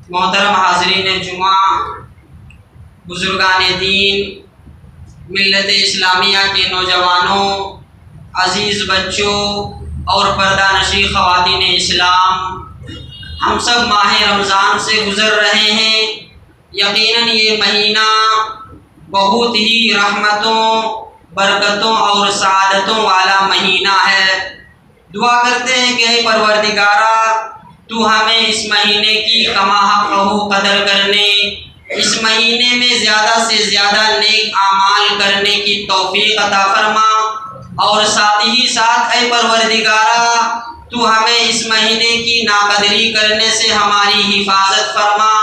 محترم حاضرین جمعہ، بزرگان دین، ملت اسلامیہ کے نوجوانوں، عزیز بچوں اور پردہ نشین خواتین اسلام، ہم سب ماہ رمضان سے گزر رہے ہیں۔ یقیناً یہ مہینہ بہت ہی رحمتوں، برکتوں اور سعادتوں والا مہینہ ہے۔ دعا کرتے ہیں کہ اے پروردگارہ، تو ہمیں اس مہینے کی کما حق قدر کرنے، اس مہینے میں زیادہ سے زیادہ نیک اعمال کرنے کی توفیق عطا فرما، اور ساتھ ہی ساتھ اے پروردگارہ، تو ہمیں اس مہینے کی ناقدری کرنے سے ہماری حفاظت فرما۔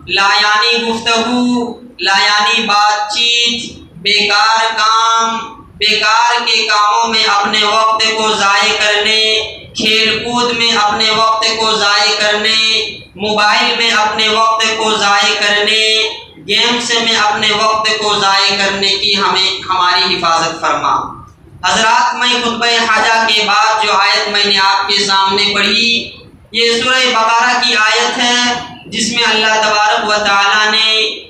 لایانی گفتگو، لایانی بات چیت، بیکار کام، بیکار کے کاموں میں اپنے وقت کو ضائع کرنے، کھیل کود میں اپنے وقت کو ضائع کرنے، موبائل میں اپنے وقت کو ضائع کرنے، گیمز میں اپنے وقت کو ضائع کرنے کی ہماری حفاظت فرما۔ حضرات، میں خطبہ حاجہ کے بعد جو آیت میں نے آپ کے سامنے پڑھی، یہ سورہ بقرہ کی آیت ہے، جس میں اللہ تبارک و تعالیٰ نے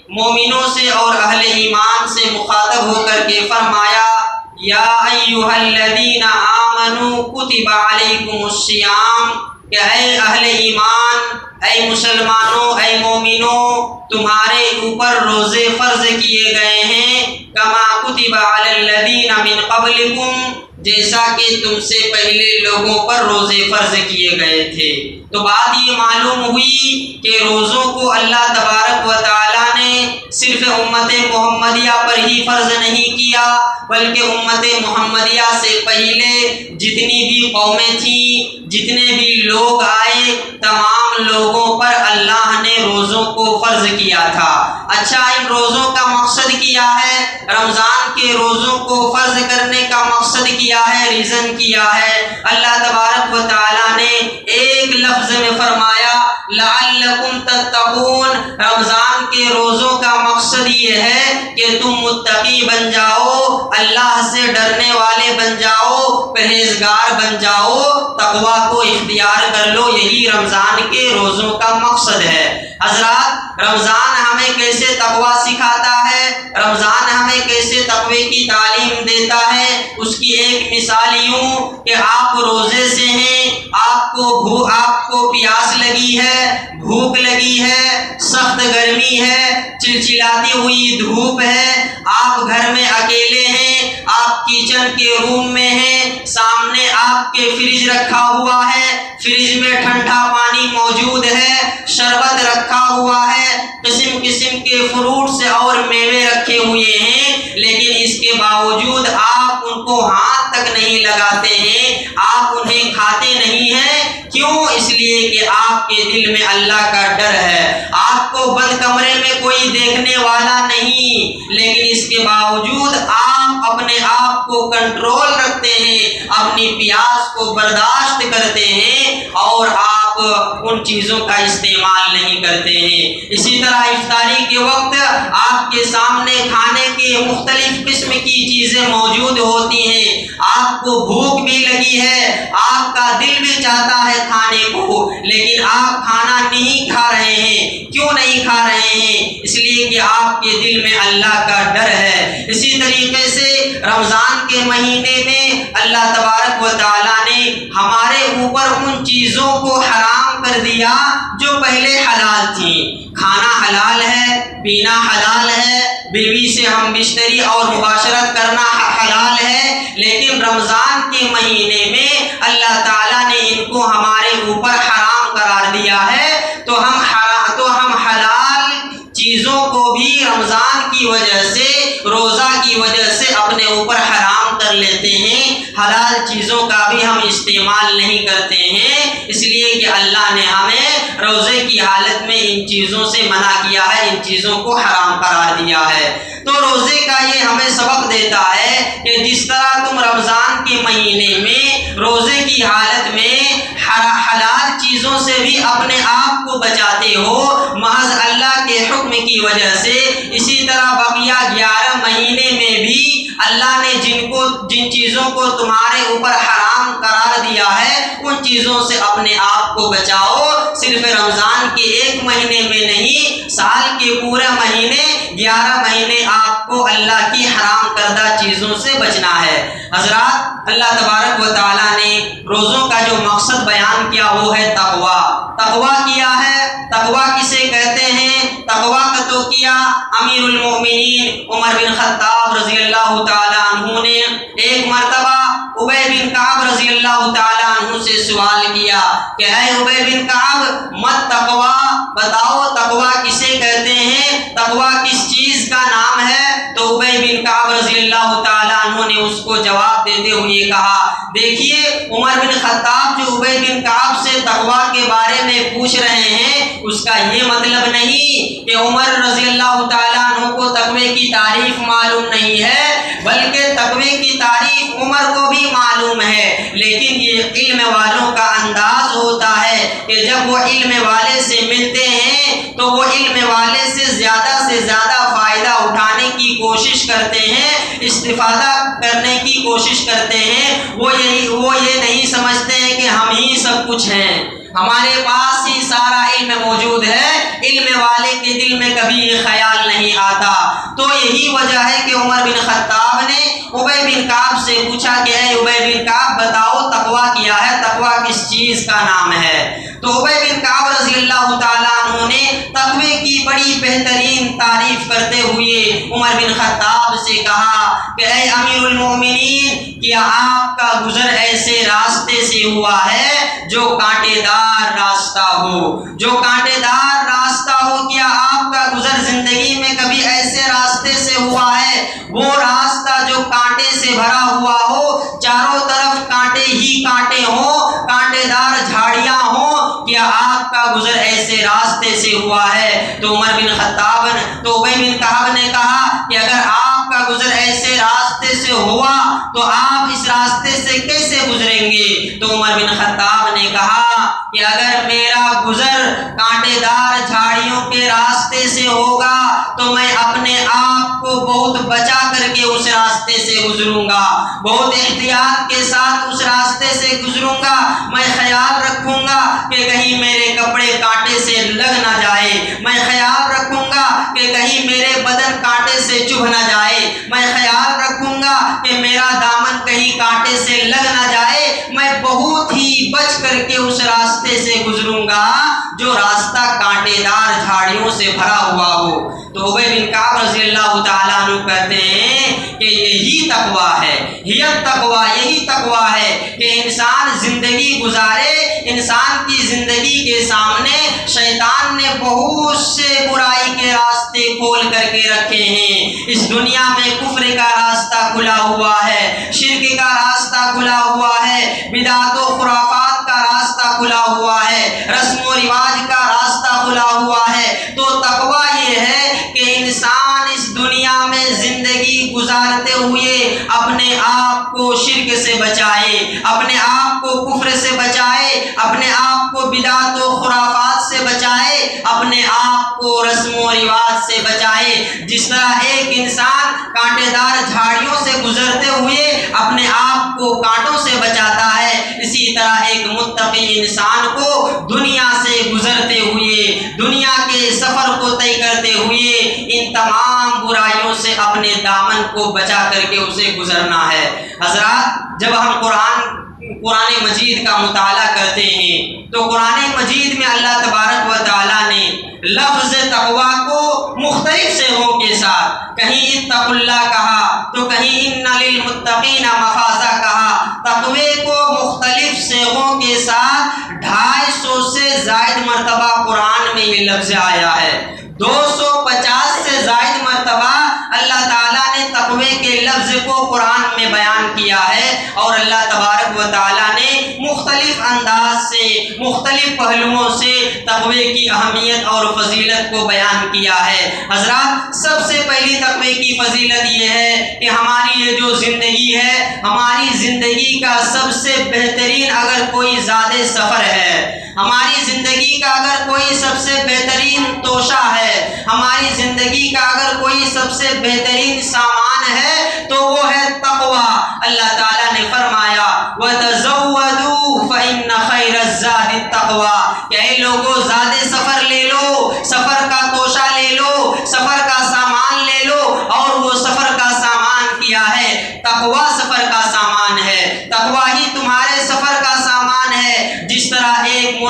مومنوں سے اور اہل ایمان سے مخاطب ہو کر کے فرمایا، یا ایھا الذین آمنوا کتب علیکم الصیام، کہ اے اہل ایمان، اے مسلمانوں، اے مومنوں، تمہارے اوپر روزے فرض کیے گئے ہیں، کما کتب علی الذین من قبلکم، جیسا کہ تم سے پہلے لوگوں پر روزے فرض کیے گئے تھے۔ تو بات یہ معلوم ہوئی کہ روزوں کو اللہ تبارک و تعالیٰ نے صرف امت محمدیہ پر ہی فرض نہیں کیا، بلکہ امت محمدیہ سے پہلے جتنی بھی قومیں تھیں، جتنے بھی لوگ آئے، تمام لوگوں پر اللہ نے روزوں کو فرض کیا تھا۔ اچھا، ان روزوں کا مقصد کیا ہے؟ رمضان کے روزوں کو فرض کرنے کا مقصد کیا ہے، ریزن کیا ہے؟ اللہ تبارک و تعالیٰ نے ایک لفظ میں فرمایا، لعلکم تتقون۔ رمضان کے روزوں کا مقصد یہ ہے کہ تم متقی بن جاؤ، اللہ سے ڈرنے والے بن جاؤ، پرہیزگار بن جاؤ، تقویٰ کو اختیار کر لو۔ یہی رمضان کے روزوں کا مقصد ہے۔ حضرات، رمضان ہمیں کیسے تقویٰ سکھاتا ہے، رمضان ہمیں کیسے تقوی کی تعلیم دیتا ہے، اس کی ایک مثال یوں کہ آپ روزے سے ہیں، آپ کو پیاس لگی ہے، بھوک لگی ہے، سخت گرمی ہے، چلچلاتی ہوئی دھوپ ہے، آپ گھر میں اکیلے ہیں، آپ کچن کے روم میں ہیں، سامنے آپ کے فریج رکھا ہوا ہے، فریج میں ٹھنڈا پانی موجود ہے، شربت رکھا ہوا ہے، قسم قسم کے فروٹس اور میوے رکھے ہوئے ہیں، لیکن اس کے باوجود آپ ان کو ہاتھ تک نہیں لگاتے ہیں، آپ انہیں کھاتے نہیں ہیں۔ کیوں؟ اس لیے کہ آپ کے دل میں اللہ کا ڈر ہے۔ آپ کو بند کمرے میں کوئی دیکھنے والا نہیں، لیکن اس کے باوجود آپ اپنے آپ کو کنٹرول رکھتے ہیں، اپنی پیاس کو برداشت کرتے ہیں، اور آپ ان چیزوں کا استعمال نہیں کرتے ہیں۔ اسی طرح افطاری کے وقت آپ کے سامنے کھانے کے مختلف قسم کی چیزیں موجود ہوتی ہیں، آپ کو بھوک بھی لگی ہے، آپ کا دل بھی چاہتا ہے کھانے کو، لیکن آپ کھانا نہیں کھا رہے ہیں۔ کیوں نہیں کھا رہے ہیں؟ اس لیے کہ آپ کے دل میں اللہ کا ڈر ہے۔ اسی طریقے سے رمضان کے مہینے میں اللہ تبارک و تعالیٰ نے ہمارے اوپر ان چیزوں کو حرام کر دیا جو پہلے حلال تھیں۔ کھانا حلال ہے، پینا حلال ہے، بیوی سے ہم بستری اور مباشرت کرنا حلال ہے، لیکن رمضان کے مہینے میں اللہ تعالیٰ نے ان کو ہمارے اوپر حرام قرار دیا ہے، تو ہم حلال چیزوں کو بھی رمضان کی وجہ سے، روزہ کی وجہ سے اپنے اوپر حرام کر لیتے ہیں، حلال چیزوں کا بھی ہم استعمال نہیں کرتے ہیں، اس لیے کہ اللہ نے ہمیں روزے کی حالت میں ان چیزوں سے منع کیا ہے، ان چیزوں کو حرام قرار دیا ہے۔ تو روزے کا یہ ہمیں سبق دیتا ہے کہ جس طرح تم رمضان کے مہینے میں روزے کی حالت میں حلال چیزوں سے بھی اپنے آپ کو بچاتے ہو، محض اللہ کے کے حکم کی وجہ سے، اسی طرح بقیہ 11 مہینے میں بھی اللہ نے جن چیزوں کو تمہارے اوپر حرام قرار دیا ہے ان چیزوں سے اپنے آپ کو بچاؤ۔ صرف رمضان کے ایک مہینے میں نہیں، سال کے پورے مہینے 11 مہینے آپ کو اللہ کی حرام کردہ چیزوں سے بچنا ہے۔ حضرات، اللہ تبارک و تعالیٰ نے روزوں کا جو مقصد بیان کیا وہ ہے تقویٰ۔ تقویٰ کیا ہے؟ تقویٰ کسے کہتے ہیں؟ تقویٰ کا تو کیا امیر المومنین عمر بن خطاب رضی اللہ تعالیٰ عنہ نے ایک مرتبہ ابی بن کعب رضی اللہ تعالیٰ عنہ سے سوال کیا کہ اے ابی بن کعب، مت تقویٰ بتاؤ، تقویٰ کسے کہتے ہیں؟ تقویٰ کس چیز کا نام ہے؟ تو ابی بن کعب رضی اللہ تعالیٰ عنہ نے اس کو جواب دیتے ہوئے کہا، دیکھیے عمر بن خطاب جو ابی بن کعب سے تقویٰ کے بارے میں پوچھ رہے ہیں، اس کا یہ مطلب نہیں کہ عمر رضی اللہ تعالیٰ عنہ کو تقوی کی تعریف معلوم نہیں ہے، بلکہ تقوی کی تعریف عمر کو بھی معلوم ہے، لیکن یہ علم والوں کا انداز ہوتا ہے کہ جب وہ علم والے سے ملتے ہیں تو وہ علم والے سے زیادہ فائدہ اٹھانے کی کوشش کرتے ہیں، استفادہ کرنے کی کوشش کرتے ہیں۔ وہ یہ نہیں سمجھتے ہیں کہ ہم ہی سب کچھ ہیں، ہمارے پاس ہی سارا علم موجود ہے، علم والے کے دل میں کبھی یہ خیال نہیں آتا۔ تو یہی وجہ ہے کہ عمر بن خطاب نے ابی بن کعب سے پوچھا کہ اے ابی بن کعب بتاؤ تقویٰ کیا ہے، تقویٰ کس چیز کا نام ہے؟ تو ابی بن کعب رضی اللہ تعالیٰ عنہ نے تقوی کی بڑی بہترین تعریف کرتے ہوئے عمر بن خطاب سے کہا کہ اے امیر المومنین، کیا آپ کا گزر ایسے راستے سے ہوا ہے جو کانٹے دار راستہ ہو؟ جو کانٹے دار راستہ ہو، کیا آپ کا گزر زندگی میں کبھی ایسے راستے سے ہوا ہے؟ وہ راستہ جو کانٹے سے بھرا ہوا ہو، چاروں طرف کانٹے ہی کانٹے ہوں، کانٹے دار جھاڑیاں ہوں، کیا آپ کا گزر ایسے راستے سے ہوا ہے؟ تو ابی بن کعب نے کہا کہ اگر آپ کا گزر ایسے راستے سے ہوا تو آپ اس راستے سے کیسے گزریں گے؟ تو عمر بن خطاب نے کہا کہ اگر میرا گزر کانٹے دار جھاڑیوں کے راستے سے ہوگا تو میں اپنے آپ کو بہت بچا کر کے اس راستے سے گزروں گا، بہت احتیاط کے ساتھ اس راستے سے گزروں گا، میں خیال رکھوں گا کہ کہیں میرے کپڑے کانٹے سے لگ نہ جائے، میں خیال رکھوں گا کہ کہیں میرے بدن کانٹے سے چبھ نہ جائے، میں خیال رکھوں گا کہ میرا دامن کہیں کانٹے سے لگ نہ جائے، میں بہت ہی بچ کر کے اس راستے سے گزروں گا جو راستہ کانٹے دار جھاڑیوں سے بھرا ہوا ہو۔ تو ابی بن کعب رضی اللہ تعالیٰ عنہ کہتے ہیں کہ یہی تقویٰ ہے، یہی تقویٰ ہے کہ انسان زندگی گزارے، انسان کی زندگی کے سامنے شیطان نے بہت سے برائی کے راستے کھول کر کے رکھے ہیں۔ اس دنیا میں کفر کا راستہ کھلا ہوا ہے، شرک کا راستہ کھلا ہوا ہے، بدعت و خرافات کا راستہ کھلا ہوا ہے، رسم و رواج کا راستہ کھلا ہوا ہے۔ تو تقویٰ یہ ہے کہ انسان اس دنیا میں زندگی گزارتے ہوئے اپنے آپ کو شرک سے بچائے، اپنے آپ کو کفر سے بچائے، اپنے آپ کو بدعت و خرافات سے بچائے، اپنے آپ کو رسم و رواج سے بچائے۔ جس طرح ایک انسان کانٹے دار جھاڑیوں سے گزرتے ہوئے اپنے آپ کو کانٹوں سے بچاتا ہے، اسی طرح ایک متقی انسان کو دنیا سے گزرتے ہوئے، دنیا کے سفر کو طے کرتے ہوئے ان تمام برائیوں سے اپنے دامن کو بچا کر کے اسے گزرنا ہے۔ حضرات، جب ہم قرآن مجید کا مطالعہ کرتے ہیں تو قرآن مجید میں اللہ تبارک و تعالیٰ نے لفظ تقویٰ کو مختلف صیغوں کے ساتھ، کہیں اتقوا اللہ کہا تو کہیں ان للمتقین مفازہ کہا، تقوی کو مختلف صیغوں کے ساتھ 250 سے زائد مرتبہ قرآن میں یہ لفظ آیا ہے۔ 250 سے زائد مرتبہ اللہ تعالیٰ نے تقوی کے لفظ کو قرآن میں بیان کیا ہے، اور اللہ تبارک و تعالیٰ نے مختلف انداز سے، مختلف پہلوؤں سے تقوی کی اہمیت اور فضیلت کو بیان کیا ہے۔ حضرات، سب سے پہلی تقوی کی فضیلت یہ ہے کہ ہماری یہ جو زندگی ہے، ہماری زندگی کا سب سے بہترین اگر کوئی زیادہ سفر ہے، ہماری زندگی کا اگر کوئی سب سے بہترین توشہ ہے، سے بہترین سامان ہے تو وہ ہے تقوی۔ اللہ تعالیٰ نے فرمایا وَتَزَوَّدُوا فَإِنَّ خَيْرَ الزَّادِ التَّقْوَىٰ کہ اے لوگو زیادہ سفر لے لو، سفر کا توشہ لے لو، سفر کا سامان لے لو، اور وہ سفر کا سامان کیا ہے؟ تقوی سفر کا سامان ہے، تقوی ہی تمہارے سفر کا سامان ہے۔ جس طرح ایک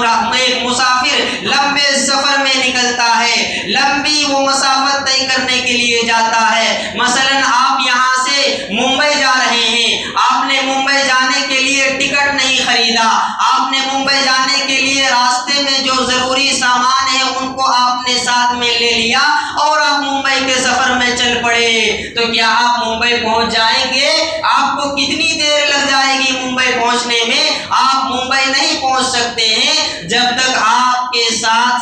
مسافر لمبے سفر میں نکلتا ہے، لمبی وہ مسافت طے کرنے کے لیے جاتا ہے، مثلا آپ یہاں سے ممبئی جا رہے ہیں، آپ نے ممبئی جانے کے لیے ٹکٹ نہیں خریدا، آپ نے ممبئی جانے کے لیے راستے میں جو ضروری سامان ہے ان کو آپ نے ساتھ میں لے لیا اور آپ ممبئی کے سفر میں چل پڑے، تو کیا آپ ممبئی پہنچ جائیں گے؟ آپ کو کتنی دیر لگ جائے گی ممبئی پہنچنے میں؟ آپ ممبئی نہیں پہنچ سکتے ہیں جب تک آپ کے ساتھ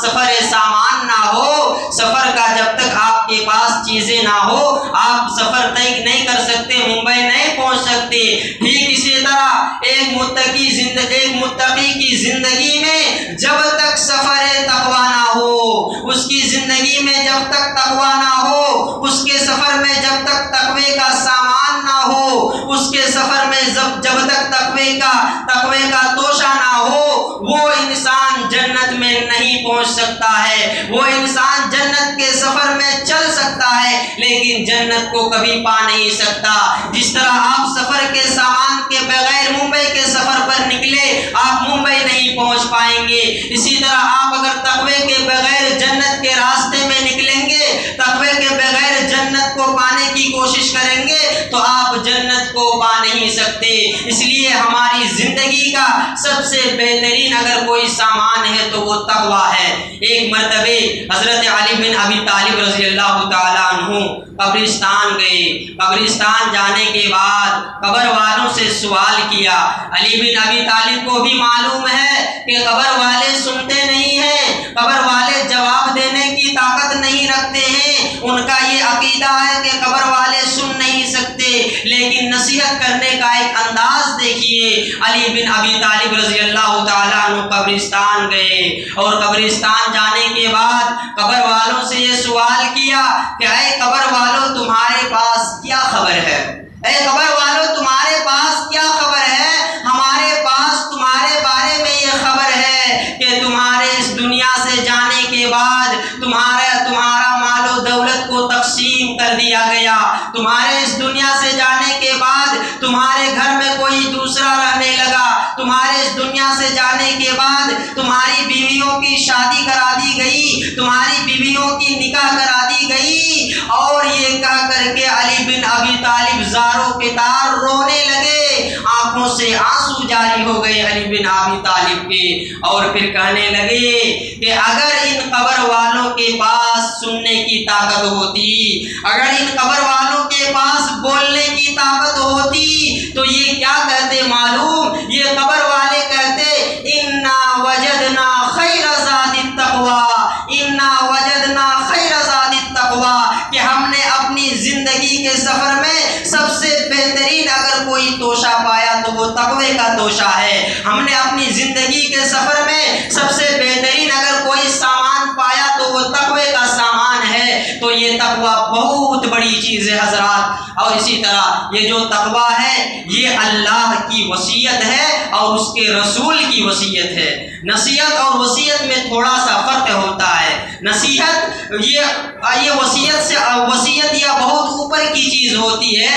سفر سامان نہ ہو، سفر کا جب تک آپ کے پاس چیزیں نہ ہو آپ سفر طے نہیں کر سکتے، ممبئی نہیں پہنچ سکتے۔ ٹھیک اسی طرح ایک متقی کی زندگی میں جب تک سفر تقویٰ نہ ہو، اس کی زندگی میں جب تک تقویٰ نہ ہو، اس کے سفر میں جب تک تقوی کا سامان نہ ہو، اس کے سفر میں جب تک تقوی کا توشہ نہ ہو، وہ انسان جنت میں نہیں پہنچ سکتا ہے۔ وہ انسان جنت کے سفر میں چل سکتا ہے لیکن جنت کو کبھی پا نہیں سکتا۔ جس طرح آپ سفر کے سامان کے بغیر ممبئی کے سفر پر نکلے، آپ ممبئی نہیں پہنچ پائیں گے، اسی طرح آپ اگر تقوی کے بغیر جنت کے راستے میں نکلیں گے، تقوی کے بغیر جنت کو پانے کی کوشش کریں گے تو آپ جنت کو پا نہیں سکتے۔ اس لیے ہماری زندگی کا سب سے بہترین اگر کوئی سامان ہے تو وہ تقویٰ ہے۔ ایک مرتبہ حضرت علی بن ابی طالب رضی اللہ تعالیٰ عنہ قبرستان گئے، قبرستان جانے کے بعد قبر والوں سے سوال کیا۔ علی بن ابی طالب کو بھی معلوم ہے کہ قبر والے سنتے نہیں ہیں، قبر والے جواب دینے کی طاقت نہیں رکھتے ہیں، ان کا یہ عقیدہ ہے کہ قبر والے سن نہیں سکتے، لیکن نصیحت کرنے کا ایک انداز دیکھیے۔ علی بن ابی طالب رضی اللہ تعالیٰ عنہ قبرستان گئے اور قبرستان جانے کے بعد قبر والوں سے یہ سوال کیا کہ اے قبر والوں تمہارے پاس کیا خبر ہے؟ اے قبر والوں تمہارے پاس کیا خبر ہے؟ ہمارے پاس تمہارے بارے میں یہ خبر ہے کہ تمہارے اس دنیا سے جانے کے بعد تمہارا مال و دولت کو تقسیم کر دیا گیا، تمہارے اس دنیا سے جانے کے بعد تمہارے گھر میں کوئی دوسرا رہنے لگا، تمہارے اس دنیا سے جانے کے بعد تمہاری بیویوں کی شادی کرا دی گئی، تمہاری بیویوں کی نکاح کرا دی گئی۔ اور یہ کہہ کر کے علی بن ابی طالب زاروں کے تار رونے لگے، آنکھوں سے آنسو جاری ہو گئے علی بن ابی طالب کے، اور پھر کہنے لگے کہ اگر ان قبر والوں کے پاس سننے کی طاقت ہوتی، اگر ان قبر والوں کے پاس بولنے کی طاقت ہوتی تو یہ کیا کہتے معلوم؟ یہ قبر والے کہتے انا وجدنا خیر زاد التقوی، انا وجدنا خیر زاد التقوی، کہ ہم نے اپنی زندگی کے سفر میں سب سے بہترین اگر کوئی توشہ پایا تو وہ تقوی کا توشہ ہے۔ ہم نے اپنی زندگی کے سفر میں سب سے بہترین اگر کوئی سامان پایا تو وہ تقوی کا سامان ہے۔ تو یہ تقوی بہت بڑی چیز ہے حضرات، اور اسی طرح یہ جو تقوی ہے یہ اللہ کی وصیت ہے اور اس کے رسول کی وصیت ہے۔ نصیحت اور وصیت میں تھوڑا سا فرق ہوتا ہے۔ نصیحت یہ وصیت یا بہت اوپر کی چیز ہوتی ہے،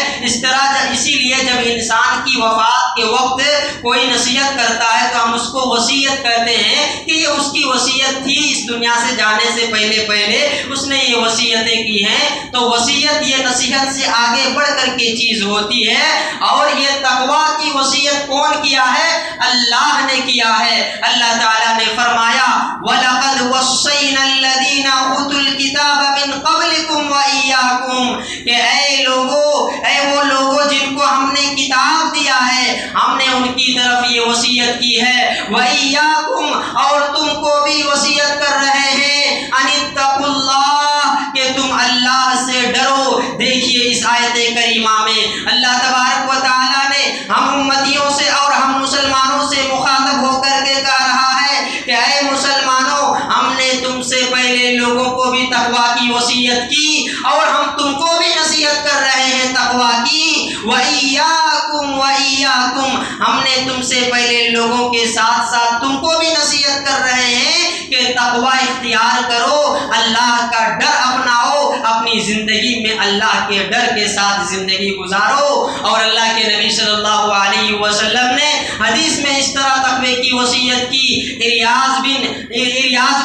اسی لیے جب انسان کی وفات کے وقت کوئی نصیحت کرتا ہے تو ہم اس کو وصیت کہتے ہیں کہ یہ اس کی وصیت تھی، اس دنیا سے جانے سے پہلے اس نے یہ وصیتیں کی ہیں۔ تو وصیت یہ نصیحت سے آگے بڑھ کر کے چیز ہوتی ہے، اور یہ تقویٰ کی وصیت کون کیا ہے؟ اللہ نے کیا ہے۔ اللہ تعالیٰ نے فرمایا وَلَقَدْ وَصَّيْنَا الَّذِينَ أُوتُوا الْكِتَابَ مِنْ قَبْلِكُمْ وَإِيَّاكُمْ، کہ اے وہ لوگوں جن کو ہم نے کتاب دیا ہے ہم نے ان کی طرف یہ وصیت کی ہے، وَإِيَّاكُمْ، اور تم کو بھی وصیت کر رہے ہیں، أَنِ اتَّقُوا اللَّهَ، کہ تم اللہ سے ڈرو۔ دیکھیے اس آیت کریمہ میں اللہ تبارک و تعالیٰ نے ہم امتیوں سے اور ہم مسلمانوں سے مخاطب ہو کر کے کہہ رہا ہے کہ اے مسلمانوں، ہم نے تم سے پہلے لوگوں کو بھی تقویٰ کی وصیت کی اور ہم تم کو بھی نصیحت کر رہے ہیں تقویٰ کی۔ وَإِيَّاكُمْ وَإِيَّاكُمْ، ہم نے تم سے پہلے لوگوں کے ساتھ ساتھ تم کو بھی نصیحت کر رہے ہیں کہ تقویٰ اختیار کرو، اللہ کا ڈر اپناؤ، اپنی زندگی میں اللہ کے ڈر کے ساتھ زندگی گزارو۔ اور اللہ کے نبی صلی اللہ علیہ وسلم نے حدیث میں اس طرح تقوی کی وصیت کی۔ اریاض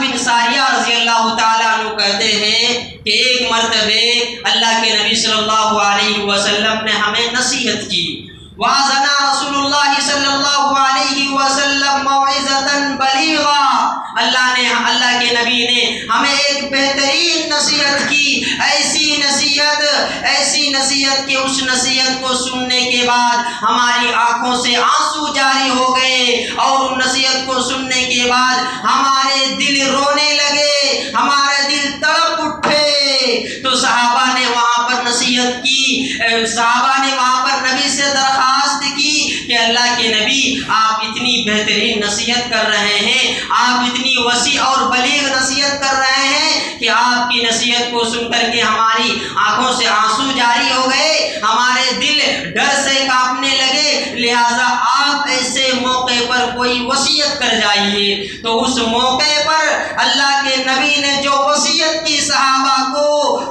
بن ساریہ رضی اللہ تعالیٰ عنہ کہتے ہیں کہ ایک مرتبہ اللہ کے نبی صلی اللہ علیہ وسلم نے ہمیں نصیحت کی۔ وَعَظَنَا رسول اللہ صلی اللہ علیہ وسلم موعظۃ بلیغا، اللہ کے نبی نے ہمیں ایک بہترین نصیحت کی، ایسی نصیحت کہ اس نصیحت کو سننے کے بعد ہماری آنکھوں سے آنسو جاری ہو گئے، اور ان نصیحت کو سننے کے بعد ہمارے دل رونے لگے، ہمارے دل تڑپ اٹھے۔ تو صحابہ نے وہاں پر نصیحت کی، صحابہ نے وہاں پر نبی سے درخواست کی کہ اللہ کے نبی آپ اتنی بہترین نصیحت کر رہے ہیں، آپ اتنی وسیع اور بلیغ نصیحت کر رہے ہیں کہ آپ کی نصیحت کو سن کر کے ہماری آنکھوں سے آنسو جاری ہو گئے، ہمارے دل ڈر سے کانپنے لگے، لہٰذا آپ ایسے موقع پر کوئی وصیت کر جائیے۔ تو اس موقع پر اللہ کے نبی نے جو وصیت کی صحابہ کو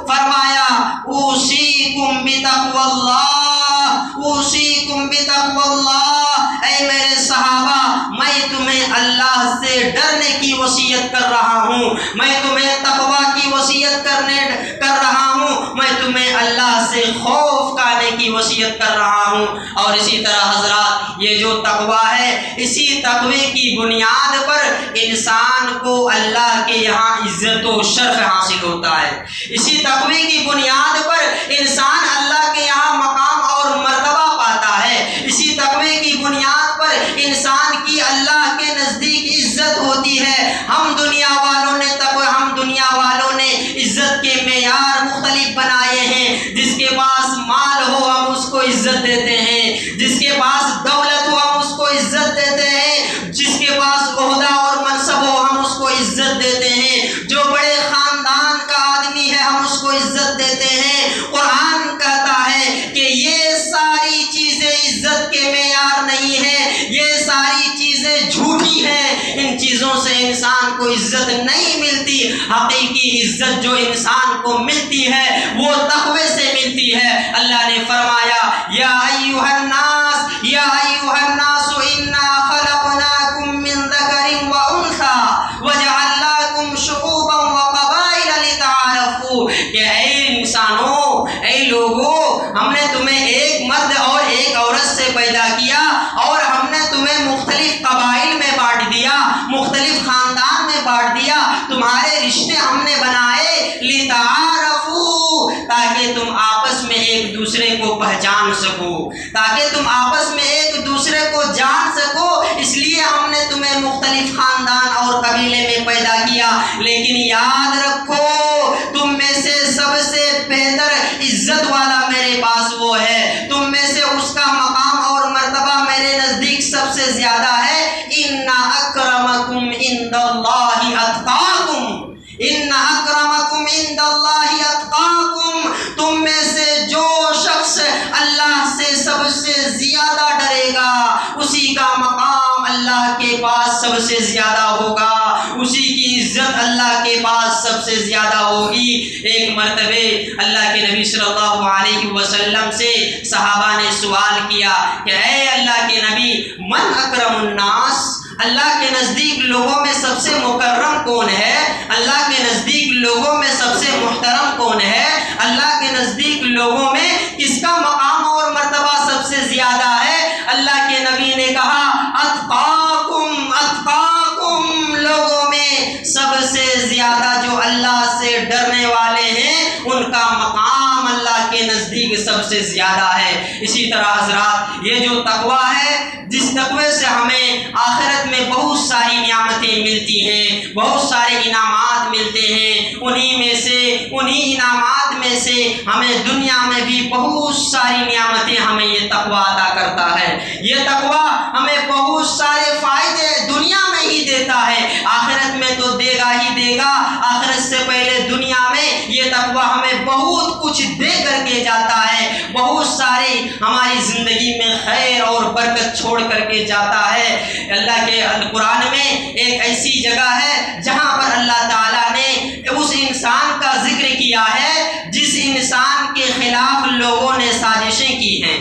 فرمایا، اوصیکم بتقوی اللہ، اوصیکم بتقوی اللہ، اے میرے صحابہ میں تمہیں اللہ سے ڈرنے کی وصیت کر رہا ہوں، میں تمہیں تقوی کی وصیت کر رہا ہوں، میں تمہیں اللہ سے خوف کھانے کی وصیت کر رہا ہوں۔ اور اسی طرح حضرات یہ جو تقوی ہے، اسی تقوی کی بنیاد پر انسان کو اللہ کے یہاں عزت و شرف حاصل ہوتا ہے، اسی تقوی کی بنیاد پر انسان اللہ کے یہاں مقام اور مرتبہ پاتا ہے، اسی تقوی کی بنیاد پر انسان کی اللہ کے نزدیک عزت ہوتی ہے۔ ہم دنیا والوں نے عزت کے معیار مختلف بنائے ہیں، جس کے پاس مال ہو ہم اس کو عزت دیتے ہیں، جس کے پاس دولت ہو ہم اس کو عزت دیتے ہیں، جس کے پاس عہدہ اور منصب ہو ہم اس کو عزت دیتے ہیں، جو بڑے خاندان کا آدمی ہے ہم اس کو عزت دیتے ہیں۔ قرآن کہتا ہے کہ یہ ساری چیزیں عزت کے معیار نہیں ہیں، یہ ساری چیزیں جھوٹی ہیں، ان چیزوں سے انسان کو عزت نہیں ملتی۔ حقیقی عزت جو انسان کو ملتی ہے وہ تقوی سے ملتی ہے۔ اللہ نے فرمایا یا ایھا الناس انا خلقناکم من ذکر وانثی وجعلناکم شعوبا وقبائل لتعارفوا، کہ اے انسانوں، اے لوگوں، ہم نے تمہیں ایک مرد اور ایک عورت سے پیدا کیا، اور ہم نے تمہیں مختلف قبائل میں بانٹ دیا، مختلف خاندان میں بانٹ دیا، تمہارے رشتے ہم نے بنائے لتعارفوا، تاکہ تم آپس میں ایک دوسرے کو پہچان سکو، تاکہ تم آپس میں ایک دوسرے کو جان سکو، اس لیے ہم نے تمہیں مختلف خاندان اور قبیلے میں پیدا کیا۔ لیکن یاد رکھو تم میں سے سب سے بہتر عزت والا میرے پاس وہ ہے، تم میں سے اس کا مقام اور مرتبہ میرے نزدیک سب سے زیادہ ہے۔ ان اکرمکم عند اللہ اتقاکم، ان اکرمکم عند اللہ اتقاکم، تم میں سے جو شخص اللہ سے سب سے زیادہ ڈرے گا اسی کا مقام اللہ کے پاس سب سے زیادہ ہوگا، اسی کی عزت اللہ کے پاس سب سے زیادہ ہوگی۔ ایک مرتبہ اللہ کے نبی صلی اللہ علیہ وسلم سے صحابہ نے سوال کیا کہ اے اللہ کے نبی من اکرم الناس، اللہ کے نزدیک لوگوں میں سب سے مکرم کون ہے، اللہ کے نزدیک لوگوں میں سب سے محترم کون ہے، اللہ کے نزدیک لوگوں میں کس کا مقام اور مرتبہ سب سے زیادہ ہے؟ اللہ کے نبی نے کہا اتقاکم، لوگوں میں سب سے زیادہ جو اللہ سے ڈرنے والے ہیں ان کا مقام اللہ کے نزدیک سب سے زیادہ ہے۔ اسی طرح حضرات یہ جو تقوی ہے، جس تقوی سے ہمیں آخرت میں بہت ساری نعمتیں ملتی ہیں، بہت سارے انعامات ملتے ہیں، انہی انعامات میں سے ہمیں دنیا میں بھی بہت ساری نعمتیں ہمیں یہ تقوی عطا کرتا ہے۔ یہ تقوی ہمیں بہت سارے فائدے دنیا میں ہی دیتا ہے، آخرت میں تو دے گا ہی دے گا، آخرت سے پہلے دنیا میں یہ تقویٰ ہمیں بہت کچھ دے کر کے جاتا ہے، بہت ساری ہماری زندگی میں خیر اور برکت چھوڑ کر کے جاتا ہے۔ اللہ کے قرآن میں ایک ایسی جگہ ہے جہاں پر اللہ تعالیٰ نے اس انسان کا ذکر کیا ہے جس انسان کے خلاف لوگوں نے سازشیں کی ہیں،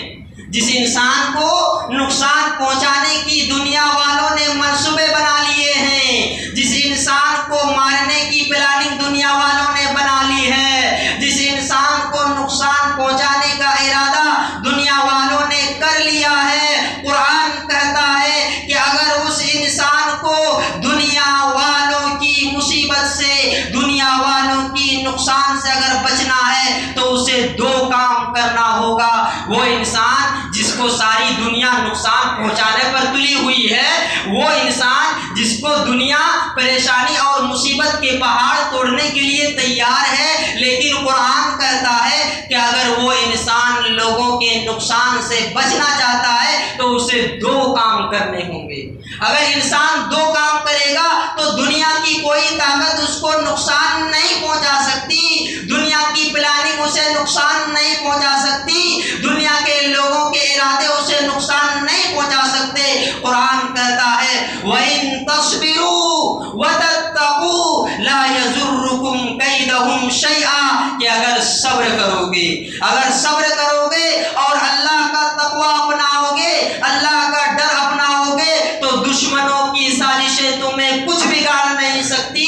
جس انسان کو نقصان پہنچانے کی دنیا والوں نے منصوبے بنا لیے ہیں، جس انسان کو مارنے کی پلاننگ دنیا والوں نے بنا لی ہے، جس انسان کو نقصان پہنچانے کا ارادہ دنیا والوں نے کر لیا ہے۔ قرآن کہتا ہے کہ اگر اس انسان کو دنیا والوں کی مصیبت سے، دنیا والوں کی نقصان سے اگر بچنا ہے تو اسے دو کام کرنا ہوگا۔ وہ انسان جس کو ساری دنیا نقصان پہنچانے پر تلی ہوئی ہے، وہ انسان جس کو دنیا پریشانی اور مصیبت کے پہاڑ توڑنے کے لیے تیار ہے، لیکن قرآن کہتا ہے کہ اگر وہ انسان لوگوں کے نقصان سے بچنا چاہتا ہے تو اسے دو کام کرنے ہوں گے۔ اگر انسان دو کام کرے گا تو دنیا کی کوئی طاقت اس کو نقصان نہیں پہنچا سکتی، دنیا کی پلاننگ اسے نقصان نہیں پہنچا سکتی، دنیا کے لوگوں کے ارادے اسے نقصان نہیں پہنچا سکتے۔ قرآن کہتا ہے وَإِن تَصْبِرُوا وَتَتَّقُوا لَا يَضُرُّكُمْ كَيْدُهُمْ شَيْئًا، کہ اگر صبر کرو گے، اگر صبر کرو گے اور اللہ کا تقویٰ اپناؤ گے، اللہ کا ڈر اپناؤ گے تو دشمنوں کی سازشیں تمہیں کچھ بگاڑ نہیں سکتی،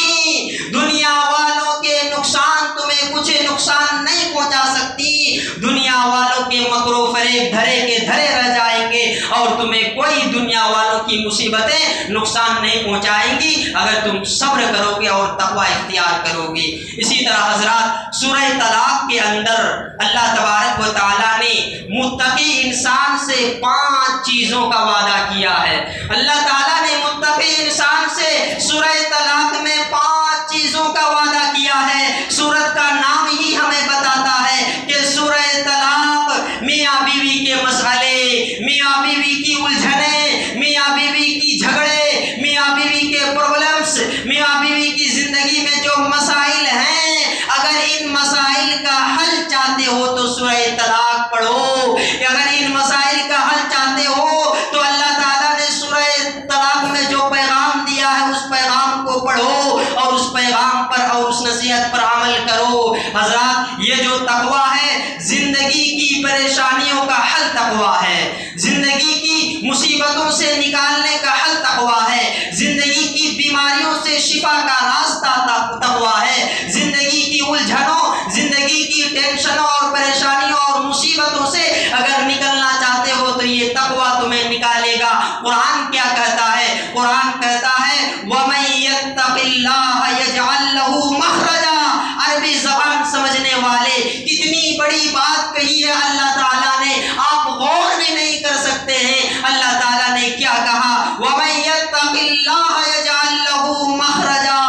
دنیا والوں کے نقصان تمہیں کچھ نقصان نہیں پہنچا سکتی، دنیا والوں کے مکر و فریب دھرے کے دھرے رہ جائیں گے اور تمہیں کوئی دنیا والوں کی مصیبتیں نقصان نہیں پہنچائیں گی اگر تم صبر کرو گے اور تقویٰ اختیار کرو گے۔ اسی طرح حضرات سورہ طلاق کے اندر اللہ تبارک و تعالیٰ نے متقی انسان سے 5 چیزوں کا وعدہ کیا ہے۔ اللہ تعالیٰ نے متقی انسان سے سورہ طلاق میں 5 چیزوں کا وعدہ کیا ہے۔ سورت کا نام ہی ہمیں بتاتا ہے کہ سورہ طلاق میاں بیوی کے مسئلے، میاں بیوی کی الجھنیں، میاں بیوی کی جھگڑے، میاں بیوی کے پرابلمس، میاں بیوی کی زندگی میں جو مسائل ہیں، اگر ان مسائل کا حل چاہتے ہو تو سورہ طلاق پڑھو، اگر ان مسائل کا حل چاہتے ہو تو اللہ تعالیٰ نے سورہ طلاق میں جو پیغام دیا ہے اس پیغام کو پڑھو اور اس پیغام پر اور اس نصیحت پر عمل کرو۔ حضرات یہ جو تقویٰ ہے زندگی کی پریشانیوں کا حل تقویٰ ہے، زندگی کی مصیبتوں سے نکالنے کا حل تقویٰ ہے، زندگی کی بیماریوں سے شفا کا راستہ تقویٰ ہے، زندگی کی الجھنوں، زندگی کی ٹینشنوں اور پریشانیوں اور مصیبتوں سے اگر نکلنا چاہتے ہو تو یہ تقویٰ تمہیں نکالے گا۔ قرآن کیا کہتا ہے؟ قرآن کہتا ہے وَمَن يَتَّقِ اللَّهَ يَجْعَل لَّهُ مَخْرَجًا۔ عربی زبان سمجھنے والے کتنی بڑی بات کہی ہے اللہ تعالیٰ نے، آپ غور بھی نہیں کر سکتے ہیں۔ اللہ تعالیٰ نے کیا کہا؟ وَمَن يَتَّقِ اللَّهَ يَجْعَل لَّهُ مَخْرَجًا۔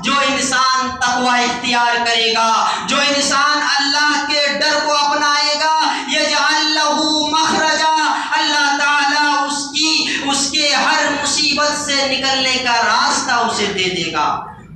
جو انسان تقویٰ اختیار کرے گا، جو انسان اللہ کے ڈر کو اپنائے گا، يَجْعَل لَّهُ مَخْرَجًا، اللہ تعالیٰ اس کے ہر مصیبت سے نکلنے کا راستہ اسے دے دے گا،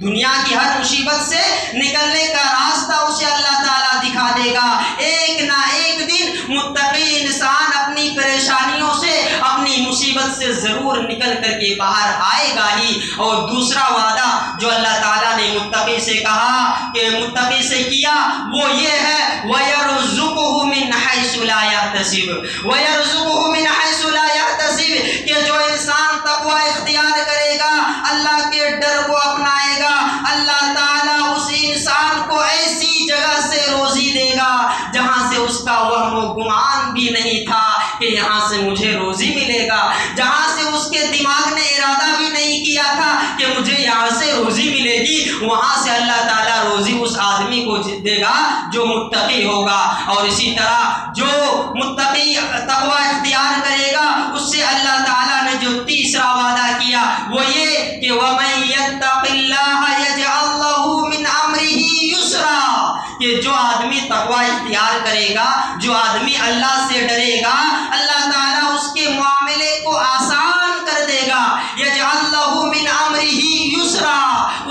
دنیا کی ہر مصیبت سے نکلنے کا راستہ اسے اللہ تعالیٰ دکھا دے گا۔ ایک نہ ایک دن متقی انسان اپنی پریشانیوں سے، اپنی مصیبت سے ضرور نکل کر کے باہر آئے گا ہی۔ اور دوسرا وعدہ جو اللہ تعالیٰ نے متقی سے کہا کہ متقی سے کیا وہ یہ ہے وَيَرْزُقُهُ مِنْ حَيْثُ لَا يَحْتَسِبُ، وَيَرْزُقُهُ مِنْ حَيْثُ لَا يَحْتَسِبُ، کہ جو انسان تقویٰ اختیار کرے گا، اللہ کے ڈر کو اپنائے گا، اللہ تعالیٰ اس انسان کو ایسی جگہ سے روزی دے گا جہاں سے اس کا وہم و گمان بھی نہیں تھا کہ یہاں سے مجھے روزی ملے گا، جہاں سے اس کے دماغ نے ارادہ بھی نہیں کیا تھا کہ مجھے یہاں سے روزی ملے گی، وہاں سے اللہ تعالیٰ روزی اس آدمی کو دے گا جو متقی ہوگا۔ اور اسی طرح جو متقی تقویٰ اختیار کرے گا اس سے اللہ تعالیٰ نے جو تیسرا وعدہ کیا وہ یہ کہ وَمَن يَتَّقِ اللَّهَ يَجْعَل لَّهُ مِنْ أَمْرِهِ يُسْرًا، کہ جو آدمی تقویٰ اختیار کرے گا، جو آدمی اللہ سے ڈرے گا، اللہ تعالیٰ اس کے معاملے کو آسان کر دے گا۔ يَجْعَل لَّهُ مِنْ أَمْرِهِ يُسْرًا،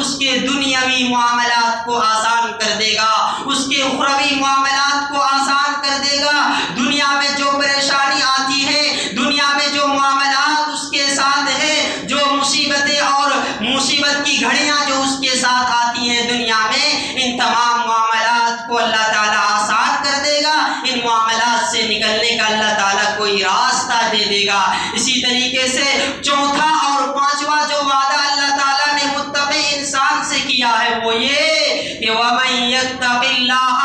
اس کے دنیاوی دنیاوی معاملات کو آسان کر دے گا، اس کے اخروی معاملات کو آسان کر دے گا۔ دنیا میں جو پریشانی آتی ہے، دنیا میں جو معاملات اس کے ساتھ ہے، جو مصیبتیں اور مصیبت کی گھڑیاں جو اس کے ساتھ آتی ہیں دنیا میں، ان تمام معاملات کو اللہ تعالیٰ آسان کر دے گا۔ ان معاملات سے نکلنے کا اللہ تعالیٰ کوئی راستہ دے دے گا۔ اسی طریقے سے چوتھا اور پانچواں جو وعدہ اللہ تعالیٰ نے متقی انسان سے کیا ہے وہ یہ کہ وَمَن يَتَّقِ اللَّهَ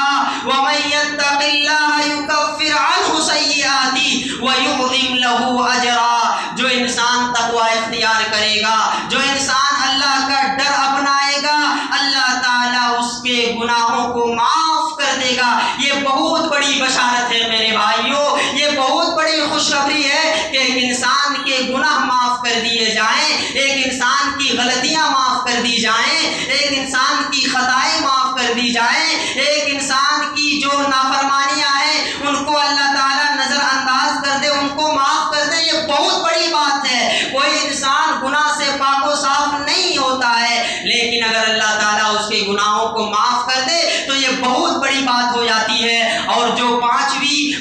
يُكَفِّرْ عَنْهُ سَيِّئَاتِهِ وَيُعْظِمْ لَهُ أَجْرًا۔ جو انسان تقوی اختیار کرے گا، جو انسان اللہ کا ڈر اپنائے گا، اللہ تعالیٰ اس کے گناہوں کو معاف کر دے گا۔ یہ بہت بڑی بشارت ہے میرے بھائیوں، یہ بہت بڑی خوشخبری ہے کہ ایک انسان کے گناہ معاف کر دیے جائیں، ایک انسان کی غلطیاں معاف کر دی جائیں، ایک انسان کی خطائیں معاف کر دی جائیں، ایک انسان کی جو نافرمانیاں ہیں ان کو اللہ تعالیٰ نظر انداز کر دے، ان کو معاف کر دے۔ یہ بہت بڑی بات ہے۔ کوئی انسان گناہ سے پاک و صاف نہیں ہوتا ہے، لیکن اگر اللہ تعالیٰ اس کے گناہوں کو معاف کر دے تو یہ بہت بڑی بات ہو جاتی ہے۔ اور جو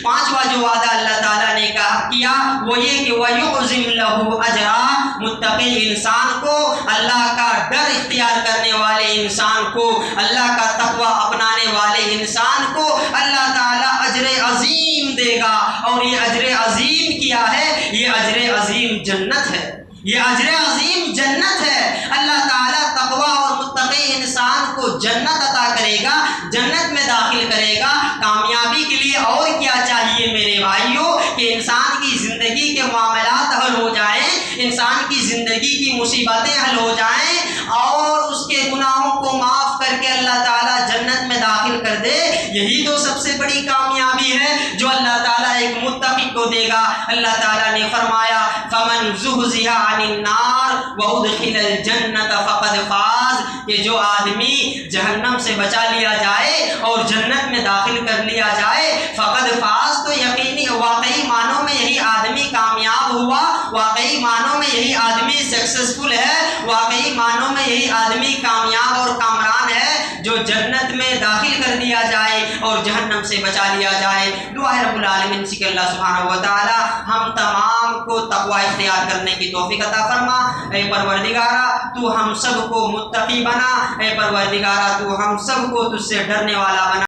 پانچواں جو وعدہ اللہ تعالیٰ نے کیا وہ یہ کہ وَيُعْظِمْ لَهُ أَجْرًا۔ متقی انسان کو، اللہ کا ڈر اختیار کرنے والے انسان کو، اللہ کا تقوی اپنانے والے انسان کو اللہ تعالیٰ اجر عظیم دے گا۔ اور یہ اجر عظیم کیا ہے؟ یہ اجر عظیم جنت ہے، یہ اجر عظیم جنت ہے۔ اللہ تعالیٰ تقوی اور متقی انسان کو جنت عطا کرے گا، جنت میں داخل کرے گا۔ کامیابی کے لیے اور کیا چاہیے میرے بھائیوں کہ انسان کی زندگی کے معاملات حل ہو جائیں، انسان کی زندگی کی مصیبتیں حل ہو جائیں اور اس کے گناہوں کو معاف کر کے اللہ تعالیٰ جنت میں داخل کر دے۔ یہی تو سب سے بڑی کامیابی ہے جو اللہ تعالیٰ ایک متقی کو دے گا۔ اللہ تعالیٰ نے فرمایا فَمَن زُحْزِحَ عَنِ النَّارِ وَأُدْخِلَ الْجَنَّةَ فَقَدْ فَازَ، کہ جو آدمی جہنم سے بچا لیا جائے اور جنت میں داخل کر لیا جائے، فقد فاز، تو یقینی واقعی معنوں میں یہی آدمی کامیاب ہوا، واقعی معنوں میں یہی آدمی سکسیسفل ہے، واقعی معنوں میں یہی آدمی کامیاب اور کامران ہے جو جنت میں داخل کر دیا جائے اور جہنم سے بچا لیا جائے۔ دعا ہے رب العالمین سے کہ اللہ سبحانہ و تعالی ہم تمام کو تقوی اختیار کرنے کی توفیق عطا فرما۔ اے پروردگارا تو ہم سب کو متقی بنا، اے پروردگارا تو ہم سب کو تجھ سے ڈرنے والا بنا۔